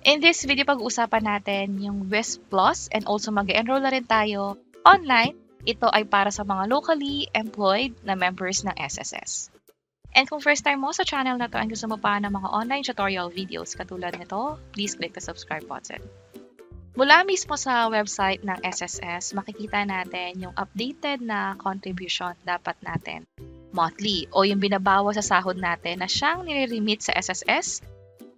In this video, pag-uusapan natin yung Wisp Plus and also mag-enroll na rin tayo online. Ito ay para sa mga locally employed na members ng SSS. And kung first time mo sa channel na to and gusto mo pa ng mga online tutorial videos katulad nito, please click the subscribe button. Mula mismo sa website ng SSS, makikita natin yung updated na contribution dapat natin monthly o yung binabawas sa sahod natin na siyang nire-remit sa SSS.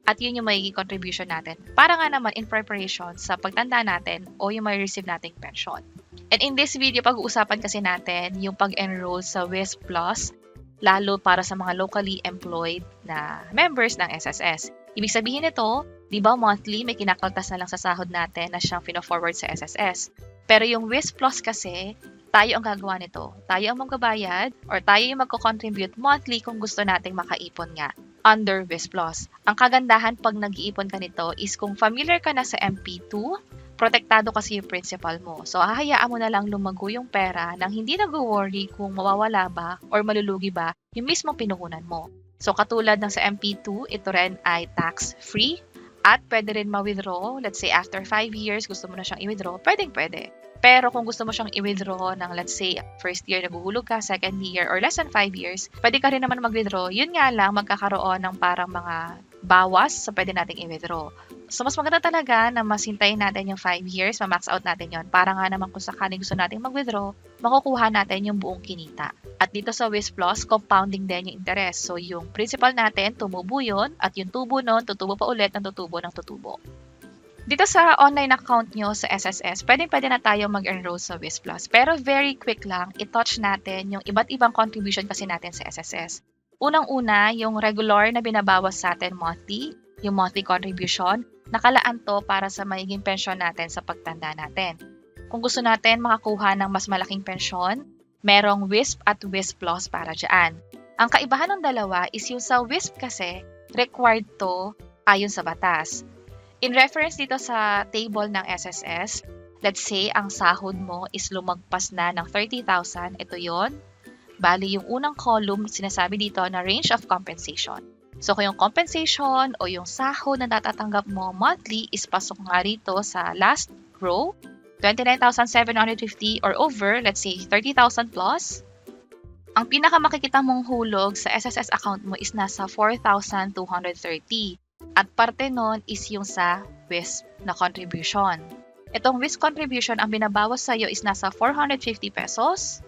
At yun yung magiging contribution natin para nga naman in preparation sa pagtanda natin o yung may receive nating pension. And in this video, pag-uusapan kasi natin yung pag-enroll sa Wisp Plus, lalo para sa mga locally employed na members ng SSS. Ibig sabihin nito, di ba monthly may kinakaltas na lang sa sahod natin na siyang pino-forward sa SSS. Pero yung Wisp Plus kasi, tayo ang gagawa nito. Tayo ang magbabayad or tayo yung magko-contribute monthly kung gusto nating makaipon nga under Wisp Plus. Ang kagandahan pag nag-iipon ka nito is kung familiar ka na sa MP2, protektado kasi yung principal mo. So, hahayaan mo na lang lumago yung pera nang hindi nag-worry kung mawawala ba or malulugi ba yung mismong pinuhunan mo. So, katulad ng sa MP2, ito rin ay tax-free at pwede rin ma-withdraw. Let's say, after 5 years, gusto mo na siyang i-withdraw, pwedeng-pwede. Pero kung gusto mo siyang i-withdraw ng let's say first year naguhulog ka, second year, or less than 5 years, pwede ka rin naman mag-withdraw. Yun nga lang, magkakaroon ng parang mga bawas sa pwede nating i-withdraw. So, mas maganda talaga na masintayin natin yung 5 years, ma-max out natin yon para nga naman kung sakaling gusto nating mag-withdraw, makukuha natin yung buong kinita. At dito sa Wisp Plus, compounding din yung interest. So, yung principal natin, tumubo yun, at yung tubo nun, tutubo pa ulit ng tutubo ng tutubo. Dito sa online account nyo sa SSS, pwede na tayo mag-enroll sa Wisp Plus. Pero very quick lang, i-touch natin yung iba't ibang contribution kasi natin sa SSS. Unang-una, yung regular na binabawas sa atin monthly, yung monthly contribution, nakalaan to para sa magiging pensyon natin sa pagtanda natin. Kung gusto natin makakuha ng mas malaking pensyon, merong Wisp at Wisp Plus para dyan. Ang kaibahan ng dalawa is yung sa Wisp kasi, required to ayon sa batas. In reference dito sa table ng SSS, let's say ang sahod mo is lumagpas na ng 30,000, ito yon. Bali yung unang column, sinasabi dito na range of compensation. So kung yung compensation o yung sahod na natatanggap mo monthly is pasok nga rito sa last row, 29,750 or over, let's say 30,000 plus. Ang pinakamakikita mong hulog sa SSS account mo is nasa 4,230. At parte nun is yung sa Wisp na contribution. Itong Wisp contribution, ang binabawas sa'yo is nasa 450 pesos.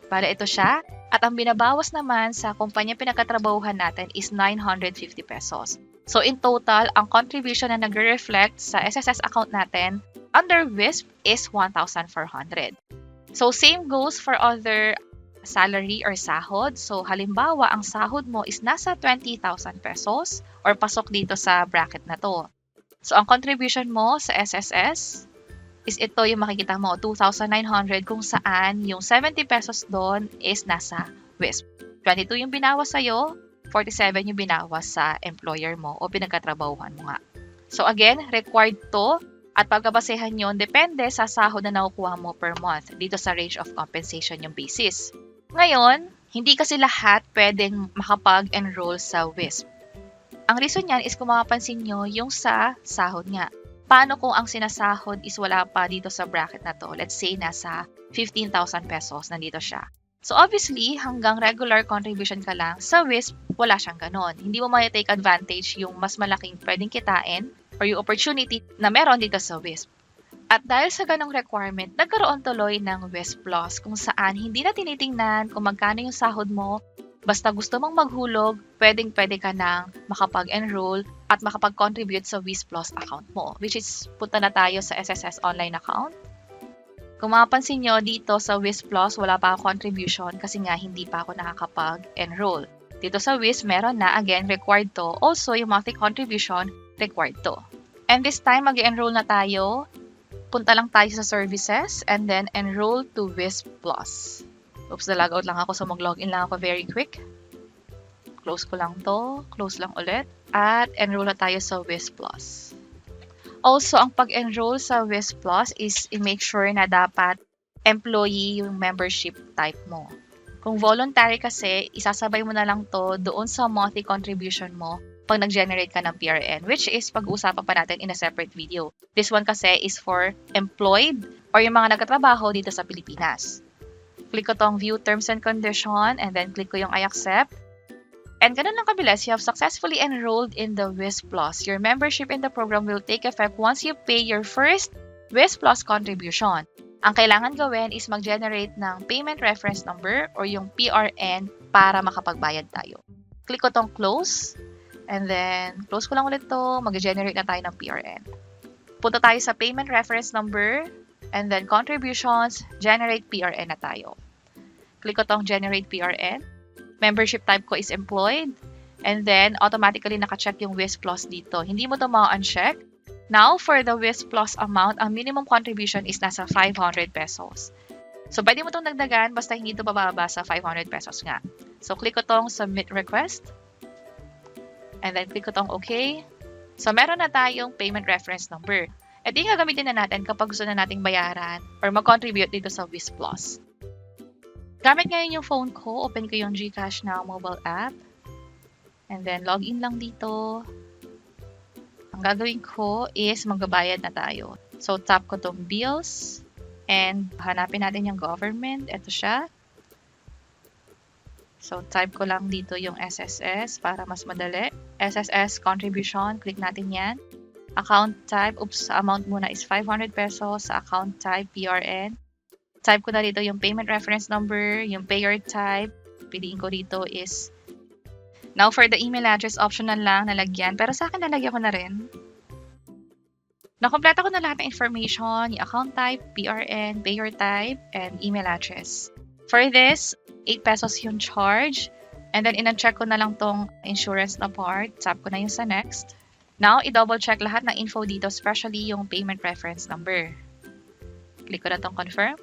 Para ito siya. At ang binabawas naman sa kumpanya pinagkatrabahuhan natin is 950 pesos. So in total, ang contribution na nagre-reflect sa SSS account natin under Wisp is 1,400. So same goes for other salary or sahod. So, halimbawa, ang sahod mo is nasa 20,000 pesos or pasok dito sa bracket na to. So, ang contribution mo sa SSS is ito yung makikita mo, 2,900 kung saan yung 70 pesos doon is nasa Wisp. 22 yung binawas sa'yo, 47 yung binawas sa employer mo o pinagkatrabahuhan mo nga. So, again, required to at pagkabasehan yun, depende sa sahod na nakukuha mo per month dito sa range of compensation yung basis. Ngayon, hindi kasi lahat pwedeng makapag-enroll sa Wisp. Ang reason niyan is kung mapapansin nyo yung sa sahod nga. Paano kung ang sinasahod is wala pa dito sa bracket na to? Let's say nasa 15,000 pesos, nandito siya. So obviously, hanggang regular contribution ka lang, sa Wisp, wala siyang ganon. Hindi mo may-take advantage yung mas malaking pwedeng kitain or yung opportunity na meron dito sa Wisp. At dahil sa ganong requirement, nagkaroon tuloy ng Wisp Plus kung saan hindi na tinitingnan kung magkano yung sahod mo. Basta gusto mong maghulog, pwedeng-pwede ka nang makapag-enroll at makapag-contribute sa Wisp Plus account mo. Which is, punta na tayo sa SSS online account. Kung mapapansin nyo, dito sa Wisp Plus, wala pa ako contribution kasi nga hindi pa ako nakakapag-enroll. Dito sa Wisp, meron na, again, required to. Also, yung monthly contribution, required to. And this time, mag-enroll na tayo. Punta lang tayo sa services and then enroll to Wisp Plus. Oops, na-logout lang ako so mag-login lang ako very quick. Close ko lang to, close lang ulit. At enroll na tayo sa Wisp Plus. Also, ang pag-enroll sa Wisp Plus is i-make sure na dapat employee yung membership type mo. Kung voluntary kasi, isasabay mo na lang to doon sa monthly contribution mo pag nag-generate ka ng PRN, which is pag-uusapan pa natin in a separate video. This one kasi is for employed or yung mga nagtatrabaho dito sa Pilipinas. Click ko tong view terms and condition and then click ko yung I accept. And ganun lang kabilis, you have successfully enrolled in the Wisp Plus. Your membership in the program will take effect once you pay your first Wisp Plus contribution. Ang kailangan gawin is mag-generate ng payment reference number or yung PRN para makapagbayad tayo. Click ko tong close. And then, close ko lang ulit to. Mag-generate na tayo ng PRN. Punta tayo sa payment reference number. And then, contributions, generate PRN na tayo. Click ko tong generate PRN. Membership type ko is employed. And then, automatically naka-check yung Wisp Plus dito. Hindi mo to ma-uncheck. Now, for the Wisp Plus amount, ang minimum contribution is nasa 500 pesos. So, pwede mo itong dagdagan basta hindi ito bababa sa 500 pesos nga. So, click ko tong submit request. And then, click ko tong OK. So, meron na tayong payment reference number. At yung gagamitin na natin kapag gusto na nating bayaran or mag-contribute dito sa Wisp Plus. Gamit ngayon yung phone ko. Open ko yung GCash na mobile app. And then, login lang dito. Ang gagawin ko is magbabayad na tayo. So, tap ko tong bills. And hanapin natin yung government. Ito siya. So, type ko lang dito yung SSS para mas madali. SSS contribution. Click natin yan. Account type. Oops, amount muna is 500 pesos. Sa account type, PRN. Type ko na dito yung payment reference number, yung payer type. Piliin ko dito is... Now, for the email address, optional lang nalagyan. Pero sa akin, nalagyan ko na rin. Nakompleta ko na lahat ng information, yung account type, PRN, payer type, and email address. For this, 8 pesos yung charge. And then, in-check ko na lang tong insurance na part. Tap ko na yung sa next. Now, i-double check lahat ng info dito, especially yung payment reference number. Click ko na tong confirm.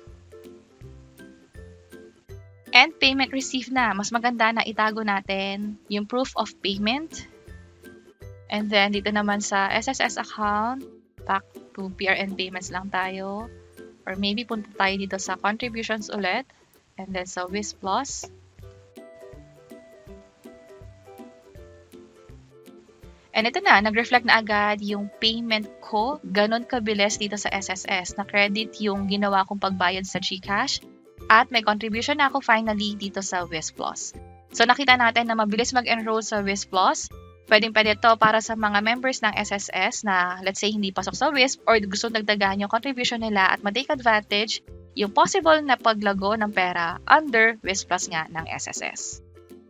And payment received na. Mas maganda na itago natin yung proof of payment. And then, dito naman sa SSS account, back to PRN payments lang tayo. Or maybe punta tayo dito sa contributions ulit. And then sa Wisp Plus. And ito na, nag-reflect na agad yung payment ko. Ganon kabilis dito sa SSS. Na-credit yung ginawa kong pagbayad sa GCash. At may contribution na ako finally dito sa Wisp Plus. So nakita natin na mabilis mag-enroll sa Wisp Plus. Pwedeng-pwede ito para sa mga members ng SSS na let's say hindi pasok sa Wisp or gusto dagdagan yung contribution nila at ma-take advantage yung possible na paglago ng pera under Wisp Plus nga ng SSS.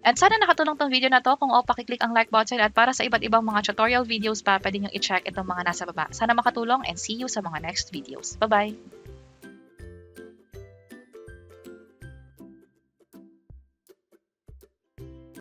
At sana nakatulong tong video na to. Kung pakiclick ang like button at para sa iba't ibang mga tutorial videos pa, pwede nyo i-check itong mga nasa baba. Sana makatulong and see you sa mga next videos. Bye-bye!